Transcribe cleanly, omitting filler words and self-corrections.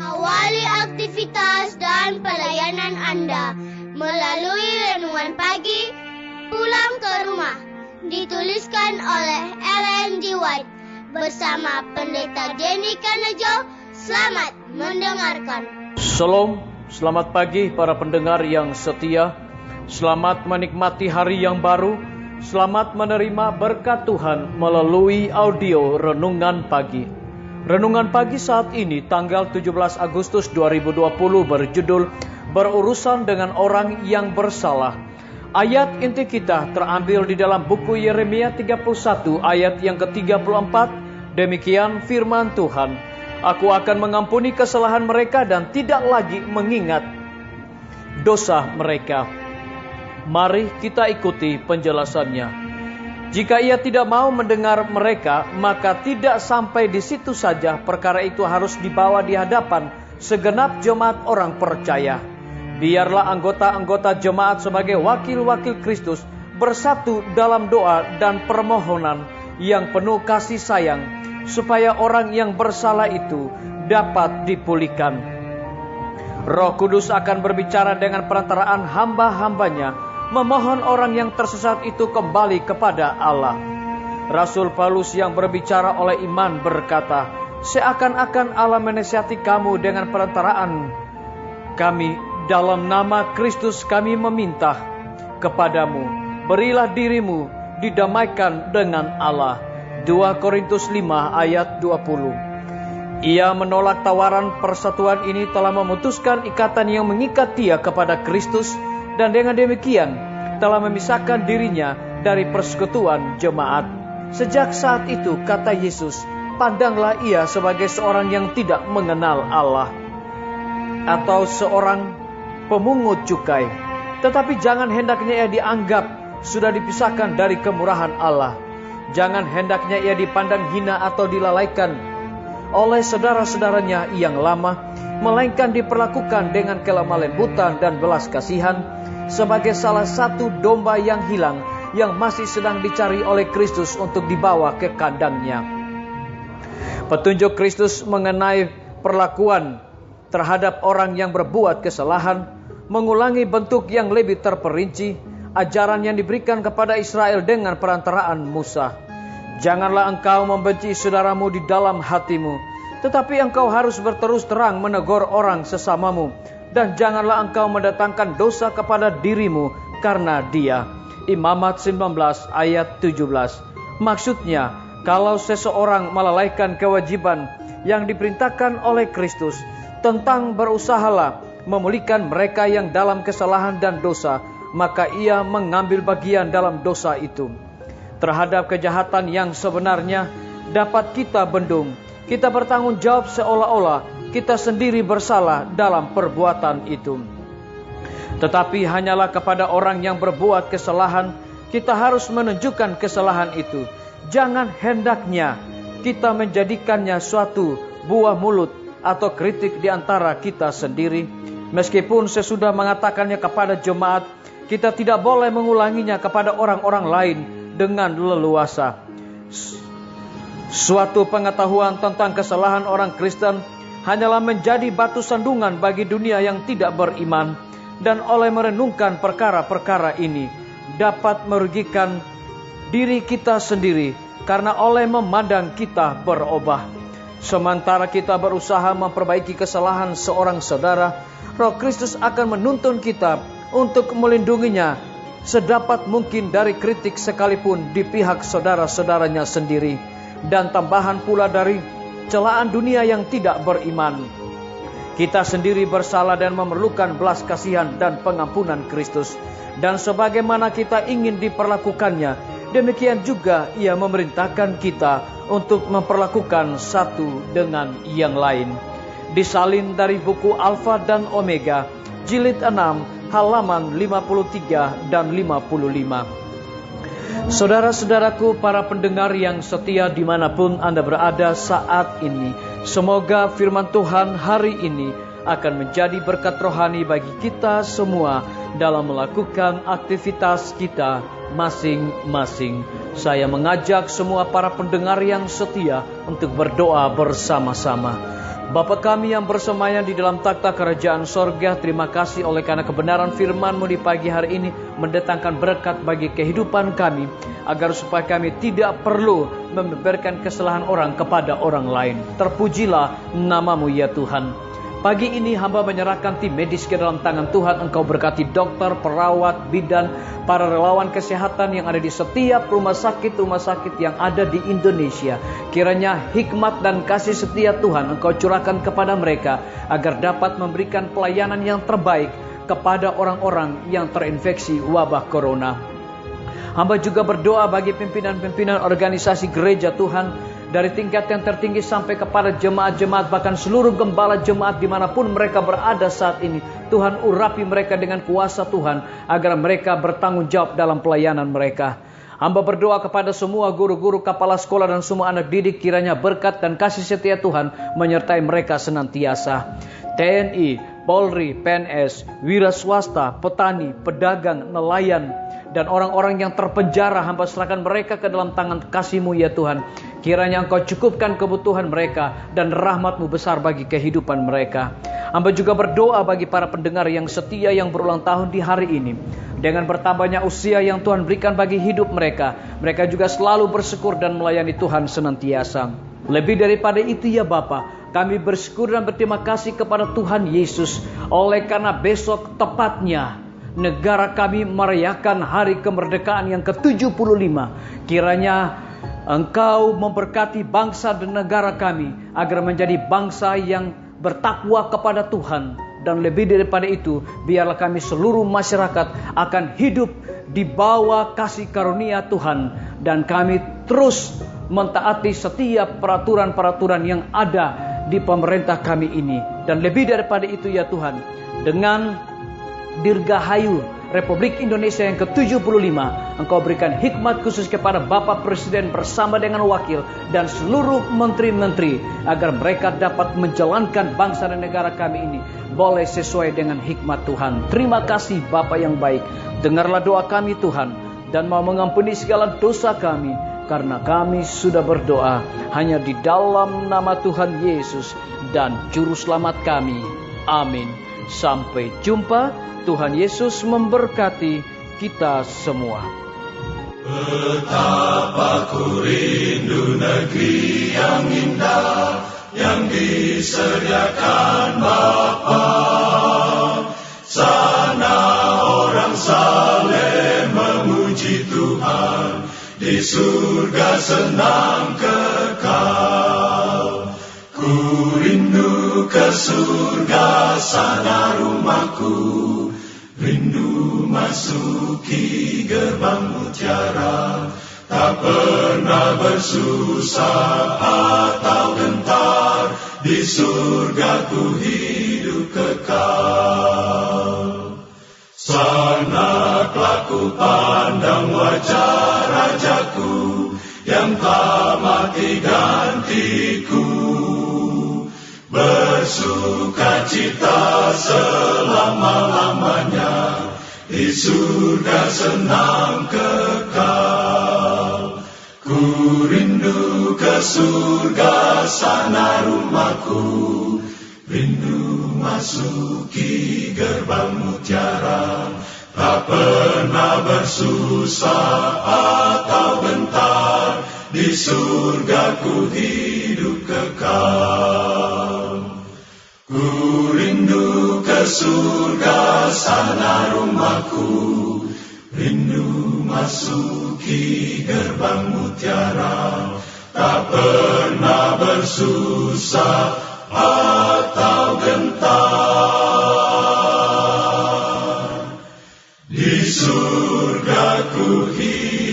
Awali aktivitas dan pelayanan Anda melalui renungan pagi Pulang ke Rumah, dituliskan oleh Ellen G. White bersama Pendeta Jenny Kanejo. Selamat mendengarkan. Shalom, selamat pagi para pendengar yang setia. Selamat menikmati hari yang baru. Selamat menerima berkat Tuhan melalui audio Renungan Pagi. Renungan pagi saat ini tanggal 17 Agustus 2020 berjudul Berurusan dengan Orang yang Bersalah. Ayat inti kita terambil di dalam buku Yeremia 31 ayat yang ke-34. Demikian firman Tuhan. Aku akan mengampuni kesalahan mereka dan tidak lagi mengingat dosa mereka. Mari kita ikuti penjelasannya. Jika ia tidak mau mendengar mereka, maka tidak sampai di situ saja. Perkara itu harus dibawa di hadapan segenap jemaat orang percaya. Biarlah anggota-anggota jemaat sebagai wakil-wakil Kristus bersatu dalam doa dan permohonan yang penuh kasih sayang, supaya orang yang bersalah itu dapat dipulihkan. Roh Kudus akan berbicara dengan perantaraan hamba-hambanya, memohon orang yang tersesat itu kembali kepada Allah. Rasul Paulus yang berbicara oleh iman berkata, seakan-akan Allah menasihati kamu dengan perantaraan kami, dalam nama Kristus kami meminta kepadamu, berilah dirimu didamaikan dengan Allah. 2 Korintus 5 ayat 20. Ia menolak tawaran persatuan ini, telah memutuskan ikatan yang mengikat dia kepada Kristus, dan dengan demikian telah memisahkan dirinya dari persekutuan jemaat. Sejak saat itu, kata Yesus, pandanglah ia sebagai seorang yang tidak mengenal Allah, atau seorang pemungut cukai. Tetapi jangan hendaknya ia dianggap sudah dipisahkan dari kemurahan Allah. Jangan hendaknya ia dipandang hina atau dilalaikan oleh saudara-saudaranya yang lama, melainkan diperlakukan dengan kelemah lembutan dan belas kasihan, sebagai salah satu domba yang hilang, yang masih sedang dicari oleh Kristus untuk dibawa ke kandangnya. Petunjuk Kristus mengenai perlakuan terhadap orang yang berbuat kesalahan, mengulangi bentuk yang lebih terperinci, ajaran yang diberikan kepada Israel dengan perantaraan Musa. Janganlah engkau membenci saudaramu di dalam hatimu, tetapi engkau harus berterus terang menegur orang sesamamu, dan janganlah engkau mendatangkan dosa kepada dirimu karena dia. Imamat 19 ayat 17. Maksudnya, kalau seseorang melalaikan kewajiban yang diperintahkan oleh Kristus tentang berusahalah memulihkan mereka yang dalam kesalahan dan dosa, maka ia mengambil bagian dalam dosa itu. Terhadap kejahatan yang sebenarnya dapat kita bendung. Kita bertanggung jawab seolah-olah kita sendiri bersalah dalam perbuatan itu. Tetapi hanyalah kepada orang yang berbuat kesalahan kita harus menunjukkan kesalahan itu. Jangan hendaknya kita menjadikannya suatu buah mulut atau kritik di antara kita sendiri. Meskipun sesudah mengatakannya kepada jemaat, kita tidak boleh mengulanginya kepada orang-orang lain dengan leluasa. Suatu pengetahuan tentang kesalahan orang Kristen hanyalah menjadi batu sandungan bagi dunia yang tidak beriman, dan oleh merenungkan perkara-perkara ini dapat merugikan diri kita sendiri, karena oleh memandang kita berubah. Sementara kita berusaha memperbaiki kesalahan seorang saudara, Roh Kristus akan menuntun kita untuk melindunginya sedapat mungkin dari kritik sekalipun di pihak saudara-saudaranya sendiri, dan tambahan pula dari celaan dunia yang tidak beriman. Kita sendiri bersalah dan memerlukan belas kasihan dan pengampunan Kristus, dan sebagaimana kita ingin diperlakukannya, demikian juga Ia memerintahkan kita untuk memperlakukan satu dengan yang lain. Disalin dari buku Alfa dan Omega, jilid 6, halaman 53 dan 55. Saudara-saudaraku, para pendengar yang setia dimanapun Anda berada saat ini, semoga firman Tuhan hari ini akan menjadi berkat rohani bagi kita semua dalam melakukan aktivitas kita masing-masing. Saya mengajak semua para pendengar yang setia untuk berdoa bersama-sama. Bapa kami yang bersemayam di dalam takhta kerajaan sorga, terima kasih oleh karena kebenaran firman-Mu di pagi hari ini mendatangkan berkat bagi kehidupan kami, agar supaya kami tidak perlu membeberkan kesalahan orang kepada orang lain. Terpujilah nama-Mu ya Tuhan. Pagi ini hamba menyerahkan tim medis ke dalam tangan Tuhan. Engkau berkati dokter, perawat, bidan, para relawan kesehatan yang ada di setiap rumah sakit yang ada di Indonesia. Kiranya hikmat dan kasih setia Tuhan Engkau curahkan kepada mereka, agar dapat memberikan pelayanan yang terbaik kepada orang-orang yang terinfeksi wabah corona. Hamba juga berdoa bagi pimpinan-pimpinan organisasi gereja Tuhan, dari tingkat yang tertinggi sampai kepada jemaat-jemaat, bahkan seluruh gembala jemaat dimanapun mereka berada saat ini. Tuhan urapi mereka dengan kuasa Tuhan, agar mereka bertanggung jawab dalam pelayanan mereka. Hamba berdoa kepada semua guru-guru, kepala sekolah dan semua anak didik, kiranya berkat dan kasih setia Tuhan menyertai mereka senantiasa. TNI, Polri, PNS, wira swasta, petani, pedagang, nelayan, dan orang-orang yang terpenjara, hamba serahkan mereka ke dalam tangan kasih-Mu ya Tuhan. Kiranya Engkau cukupkan kebutuhan mereka dan rahmat-Mu besar bagi kehidupan mereka. Hamba juga berdoa bagi para pendengar yang setia yang berulang tahun di hari ini. Dengan bertambahnya usia yang Tuhan berikan bagi hidup mereka, mereka juga selalu bersyukur dan melayani Tuhan senantiasa. Lebih daripada itu ya Bapa, kami bersyukur dan berterima kasih kepada Tuhan Yesus, oleh karena besok tepatnya negara kami merayakan hari kemerdekaan yang ke-75. Kiranya Engkau memberkati bangsa dan negara kami, agar menjadi bangsa yang bertakwa kepada Tuhan. Dan lebih daripada itu, biarlah kami seluruh masyarakat akan hidup di bawah kasih karunia Tuhan, dan kami terus mentaati setiap peraturan-peraturan yang ada di pemerintah kami ini. Dan lebih daripada itu ya Tuhan, dengan Dirgahayu Republik Indonesia yang ke-75, Engkau berikan hikmat khusus kepada Bapak Presiden bersama dengan wakil dan seluruh menteri-menteri, agar mereka dapat menjalankan bangsa dan negara kami ini boleh sesuai dengan hikmat Tuhan. Terima kasih Bapa yang baik. Dengarlah doa kami Tuhan, dan mau mengampuni segala dosa kami, karena kami sudah berdoa hanya di dalam nama Tuhan Yesus dan Juru Selamat kami. Amin. Sampai jumpa. Tuhan Yesus memberkati kita semua. Betapa ku rindu negeri yang indah, yang disediakan Bapa. Sana orang saleh memuji Tuhan, di surga senang kekal. Ku rindu ke surga, sana rumahku. Rindu masuki gerbang mutiara, tak pernah bersusah atau gentar, di surga ku hidup kekal. Sana kelak pandang wajah Rajaku, yang tak mati gantiku. Bersukacita selama-lamanya, di surga senang kekal. Ku rindu ke surga, sana rumahku. Rindu masuki gerbang mutiara, tak pernah bersusah atau gentar, di surga ku hidup kekal. Ku rindu ke surga, sana rumahku. Rindu masuki gerbang mutiara, tak pernah bersusah atau gentar, di surga ku hidup